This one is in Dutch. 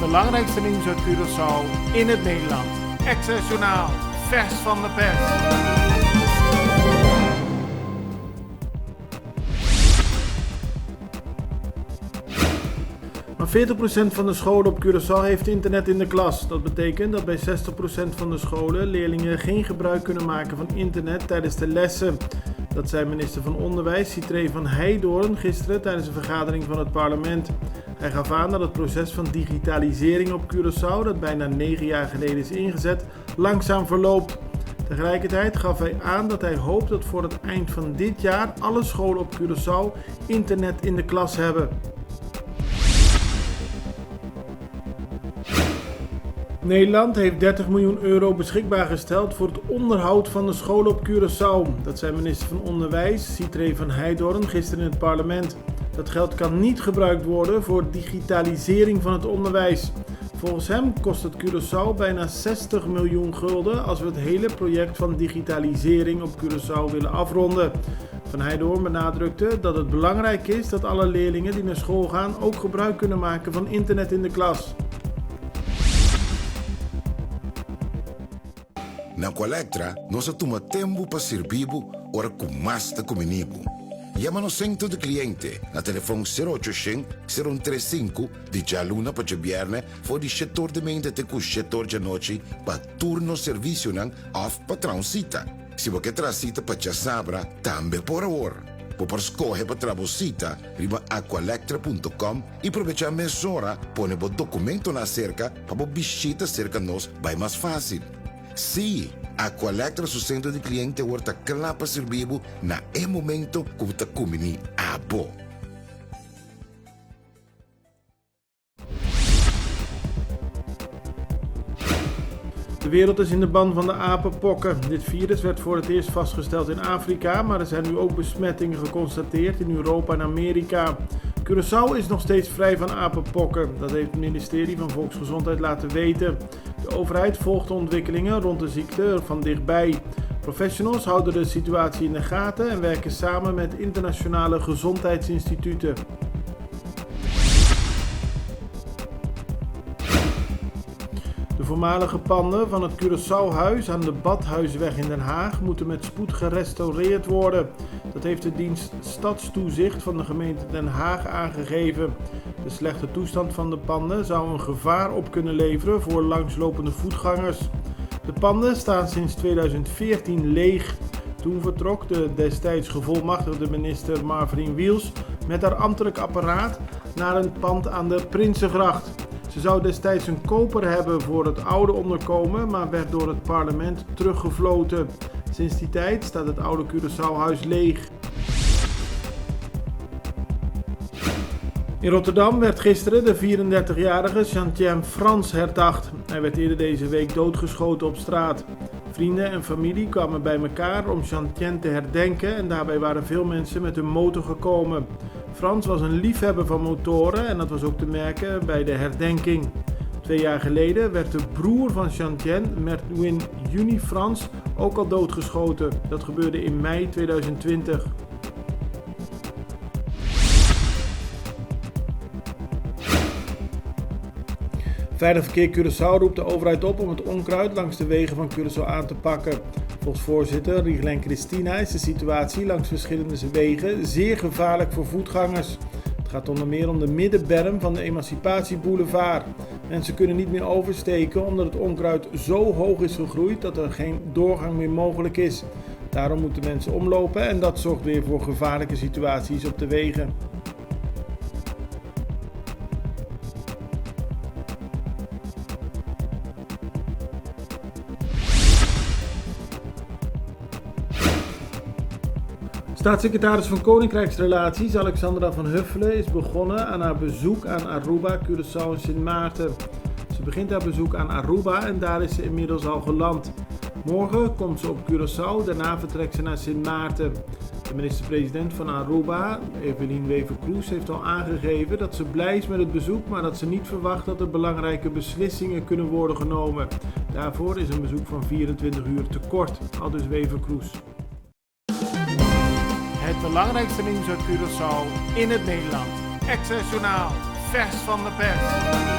belangrijkste nieuws uit Curaçao in het Nederland. Access Journaal, vers van de pers. Maar 40% van de scholen op Curaçao heeft internet in de klas. Dat betekent dat bij 60% van de scholen leerlingen geen gebruik kunnen maken van internet tijdens de lessen. Dat zei minister van Onderwijs Citré van Heijdorn gisteren tijdens een vergadering van het parlement. Hij gaf aan dat het proces van digitalisering op Curaçao, dat bijna 9 jaar geleden is ingezet, langzaam verloopt. Tegelijkertijd gaf hij aan dat hij hoopt dat voor het eind van dit jaar alle scholen op Curaçao internet in de klas hebben. Nederland heeft 30 miljoen euro beschikbaar gesteld voor het onderhoud van de scholen op Curaçao. Dat zei minister van Onderwijs Citré van Heijdorn gisteren in het parlement. Dat geld kan niet gebruikt worden voor digitalisering van het onderwijs. Volgens hem kost het Curaçao bijna 60 miljoen gulden als we het hele project van digitalisering op Curaçao willen afronden. Van Heijdorn benadrukte dat het belangrijk is dat alle leerlingen die naar school gaan ook gebruik kunnen maken van internet in de klas. Na Colectra, nós toma tempo para servir ora com mais da comunico. Llama no centro de cliente na telefone 0800-035 de Jaluna para Jabierne voor die setor de mente te com setor de noite para turno serviço nan of patrão cita. Se você traz cita para Chasabra, também por hora. Por escolher para trabalhar, riba aqualectra.com e aproveitar mesora, põe o documento na cerca para visita cerca nós vai mais fácil. Sim, a Colectra su centro de cliente wordt klaar para servir na momento que você comini abo. De wereld is in de ban van de apenpokken. Dit virus werd voor het eerst vastgesteld in Afrika, maar er zijn nu ook besmettingen geconstateerd in Europa en Amerika. Curaçao is nog steeds vrij van apenpokken. Dat heeft het ministerie van Volksgezondheid laten weten. De overheid volgt de ontwikkelingen rond de ziekte van dichtbij. Professionals houden de situatie in de gaten en werken samen met internationale gezondheidsinstituten. De voormalige panden van het Curaçao-huis aan de Badhuisweg in Den Haag moeten met spoed gerestaureerd worden. Dat heeft de dienst Stadstoezicht van de gemeente Den Haag aangegeven. De slechte toestand van de panden zou een gevaar op kunnen leveren voor langslopende voetgangers. De panden staan sinds 2014 leeg. Toen vertrok de destijds gevolmachtigde minister Marvin Wiels met haar ambtelijk apparaat naar een pand aan de Prinsengracht. Ze zou destijds een koper hebben voor het oude onderkomen, maar werd door het parlement teruggefloten. Sinds die tijd staat het oude Curaçao-huis leeg. In Rotterdam werd gisteren de 34-jarige Chantien Frans herdacht. Hij werd eerder deze week doodgeschoten op straat. Vrienden en familie kwamen bij elkaar om Chantien te herdenken en daarbij waren veel mensen met hun motor gekomen. Frans was een liefhebber van motoren en dat was ook te merken bij de herdenking. 2 jaar geleden werd de broer van Chantien, Merwin Juni Frans, ook al doodgeschoten. Dat gebeurde in mei 2020. Veilig Verkeer Curaçao roept de overheid op om het onkruid langs de wegen van Curaçao aan te pakken. Volgens voorzitter Riglen Christina is de situatie langs verschillende wegen zeer gevaarlijk voor voetgangers. Het gaat onder meer om de middenberm van de Emancipatie Boulevard. Mensen kunnen niet meer oversteken omdat het onkruid zo hoog is gegroeid dat er geen doorgang meer mogelijk is. Daarom moeten mensen omlopen en dat zorgt weer voor gevaarlijke situaties op de wegen. Staatssecretaris van Koninkrijksrelaties Alexandra van Huffelen is begonnen aan haar bezoek aan Aruba, Curaçao en Sint Maarten. Ze begint haar bezoek aan Aruba en daar is ze inmiddels al geland. Morgen komt ze op Curaçao, daarna vertrekt ze naar Sint Maarten. De minister-president van Aruba, Evelien Wever-Kroes, heeft al aangegeven dat ze blij is met het bezoek, maar dat ze niet verwacht dat er belangrijke beslissingen kunnen worden genomen. Daarvoor is een bezoek van 24 uur te kort, aldus Wever-Kroes. Het belangrijkste nieuws uit Curaçao in het Nederland. Access Journaal, vers van de pers.